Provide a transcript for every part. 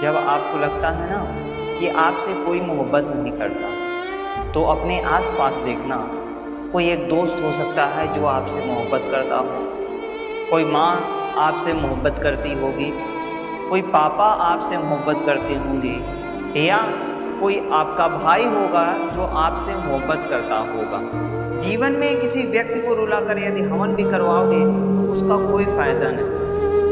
जब आपको लगता है ना कि आपसे कोई मोहब्बत नहीं करता, तो अपने आसपास देखना। कोई एक दोस्त हो सकता है जो आपसे मोहब्बत करता हो, कोई माँ आपसे मोहब्बत करती होगी, कोई पापा आपसे मोहब्बत करते होंगे, या कोई आपका भाई होगा जो आपसे मोहब्बत करता होगा। जीवन में किसी व्यक्ति को रुलाकर यदि हवन भी करवाओगे तो उसका कोई फायदा नहीं,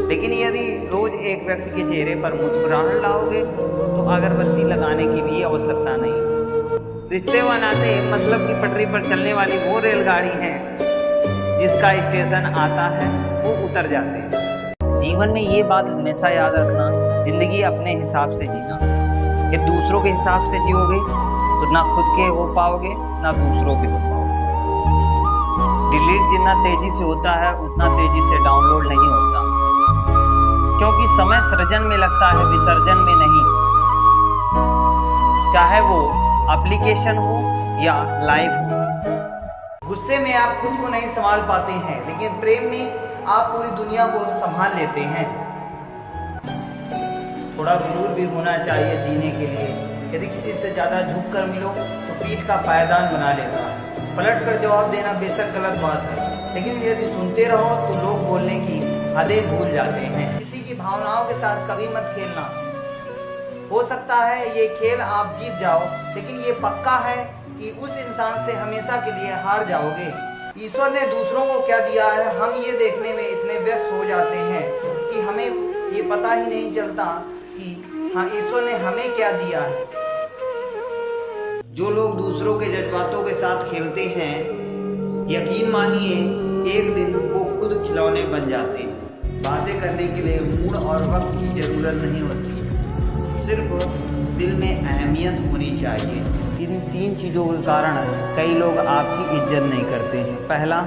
लेकिन यदि रोज एक व्यक्ति के चेहरे पर मुस्कुराहट लाओगे तो अगरबत्ती लगाने की भी आवश्यकता नहीं। रिश्ते व नाते मतलब की पटरी पर चलने वाली वो रेलगाड़ी है जिसका स्टेशन आता है वो उतर जाते हैं। जीवन में ये बात हमेशा याद रखना, जिंदगी अपने हिसाब से जीना। कि दूसरों के हिसाब से जियोगे तो ना खुद के हो पाओगे ना दूसरों के हो पाओगे। डिलीट जितना तेजी से होता है उतना तेजी से डाउनलोड नहीं होता, क्योंकि समय सृजन में लगता है, विसर्जन में नहीं। चाहे वो एप्लीकेशन हो या लाइफ हो। गुस्से में आप खुद को नहीं संभाल पाते हैं, लेकिन प्रेम में आप पूरी दुनिया को संभाल लेते हैं। थोड़ा गुरूर भी होना चाहिए जीने के लिए। यदि किसी से ज्यादा झुक कर मिलो तो पीठ का पायदान बना लेता है। पलट कर जवाब देना बेशक गलत बात है, लेकिन यदि सुनते रहो तो लोग बोलने की हदें भूल जाते हैं। किसी की भावनाओं के साथ कभी मत खेलना। हो सकता है ये खेल आप जीत जाओ, लेकिन ये पक्का है कि उस इंसान से हमेशा के लिए हार जाओगे। ईश्वर ने दूसरों को क्या दिया है हम ये देखने में इतने व्यस्त हो जाते हैं कि हमें ये पता ही नहीं चलता कि हाँ ईश्वर ने हमें क्या दिया है। जो लोग दूसरों के जज्बातों के साथ खेलते हैं, यकीन मानिए एक दिन वो खुद खिलौने बन जाते हैं। बातें करने के लिए मूड और वक्त की जरूरत नहीं होती, सिर्फ दिल में अहमियत होनी चाहिए। इन 3 चीज़ों के कारण कई लोग आपकी इज्जत नहीं करते हैं। पहला,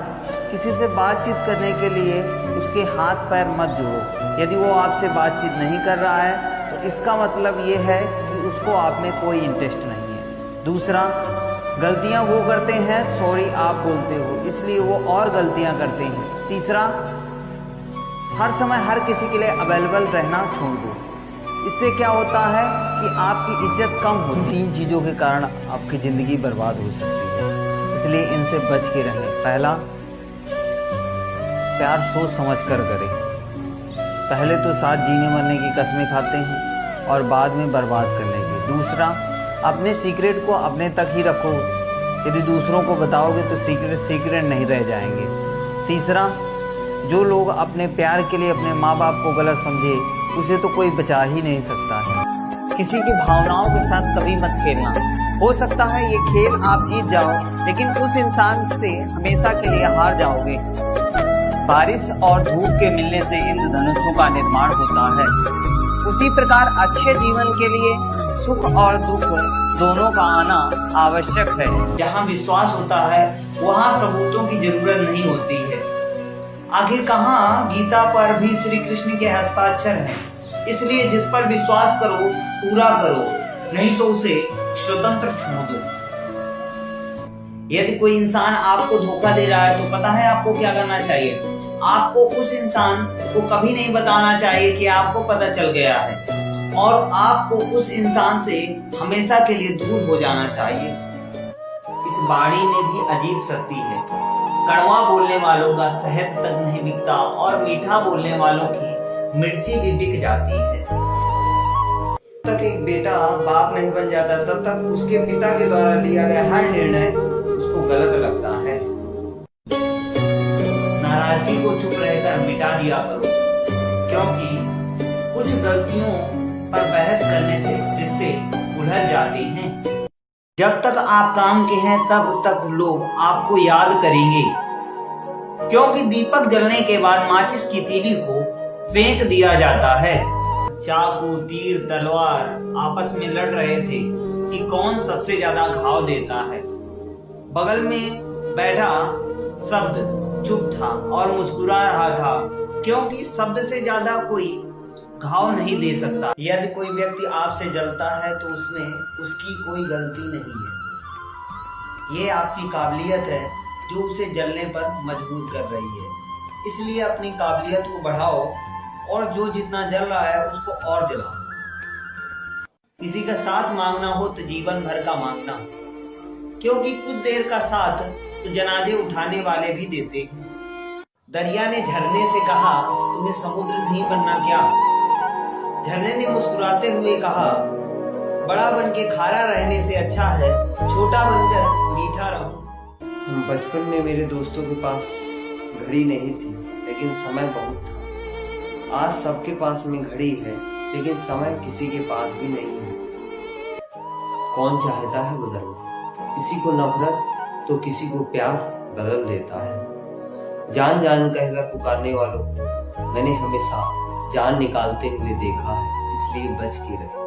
किसी से बातचीत करने के लिए उसके हाथ पैर मत जोड़ो। यदि वो आपसे बातचीत नहीं कर रहा है तो इसका मतलब ये है कि उसको आप में कोई इंटरेस्ट नहीं है। दूसरा, गलतियां वो करते हैं सॉरी आप बोलते हो, इसलिए वो और गलतियां करते हैं। तीसरा, हर समय हर किसी के लिए अवेलेबल रहना छोड़ दो। इससे क्या होता है कि आपकी इज्जत कम होती है। 3 चीज़ों के कारण आपकी ज़िंदगी बर्बाद हो सकती है, इसलिए इनसे बच के रहें। पहला, प्यार सोच समझ कर करें। पहले तो साथ जीने मरने की कस्में खाते हैं और बाद में बर्बाद करने की। दूसरा, अपने सीक्रेट को अपने तक ही रखो। यदि दूसरों को बताओगे तो सीक्रेट नहीं रह जाएंगे। तीसरा, जो लोग अपने प्यार के लिए अपने माँ बाप को गलत समझे उसे तो कोई बचा ही नहीं सकता है। किसी की भावनाओं के साथ कभी मत खेलना। हो सकता है ये खेल आप जीत जाओ, लेकिन उस इंसान से हमेशा के लिए हार जाओगे। बारिश और धूप के मिलने से इंद्रधनुषों का निर्माण होता है, उसी प्रकार अच्छे जीवन के लिए सुख और दुख दोनों का आना आवश्यक है। जहाँ विश्वास होता है वहाँ सबूतों की जरूरत नहीं होती है। आखिर कहाँ गीता पर भी श्री कृष्ण के हस्ताक्षर हैं। इसलिए जिस पर विश्वास करो पूरा करो, नहीं तो उसे स्वतंत्र छोड़ दो। यदि कोई इंसान आपको धोखा दे रहा है तो पता है आपको क्या करना चाहिए? आपको उस इंसान को कभी नहीं बताना चाहिए कि आपको पता चल गया है, और आपको उस इंसान से हमेशा के लिए दूर हो जाना चाहिए। इस बाणी में भी अजीब शक्ति है। कड़वा बोलने वालों का शहद तक नहीं बिकता और मीठा बोलने वालों की मिर्ची भी बिक जाती है। जब तक एक बेटा बाप नहीं बन जाता तब तक उसके पिता के द्वारा लिया गया हर निर्णय उसको गलत लगता है। नाराजगी को चुप रहकर मिटा दिया करो, क्योंकि कुछ गलतियों पर बहस करने से रिश्ते उलझ जाते हैं। जब तक आप काम के हैं तब तक लोग आपको याद करेंगे, क्योंकि दीपक जलने के बाद माचिस की तीली को फेंक दिया जाता है। चाकू तीर तलवार आपस में लड़ रहे थे कि कौन सबसे ज्यादा घाव देता है। बगल में बैठा शब्द चुप था और मुस्कुरा रहा था, क्योंकि शब्द से ज्यादा कोई घाव नहीं दे सकता। यदि कोई व्यक्ति आपसे जलता है तो उसमें उसकी कोई गलती नहीं है, ये आपकी काबिलियत है जो उसे जलने पर मजबूर कर रही है। इसलिए अपनी काबिलियत को बढ़ाओ और जो जितना जल रहा है उसको और जलाओ। किसी का साथ मांगना हो तो जीवन भर का मांगना, क्योंकि कुछ देर का साथ तो जनाजे उठाने वाले भी देते हैं। दरिया ने झरने से कहा, तुम्हें समुद्र नहीं बनना क्या? झरने ने मुस्कुराते हुए कहा, बड़ा बन के खारा रहने से अच्छा है छोटा बनकर मीठा रहूं। बचपन में मेरे दोस्तों के पास घड़ी नहीं थी, लेकिन समय बहुत था। आज सबके पास में घड़ी है, लेकिन समय किसी के पास भी नहीं है। कौन चाहता है बदलना? किसी को नफरत तो किसी को प्यार बदल देता है। जान जान कहकर पुकारने वालों को मैंने हमेशा जान निकालते हुए देखा है, इसलिए बच के रहे।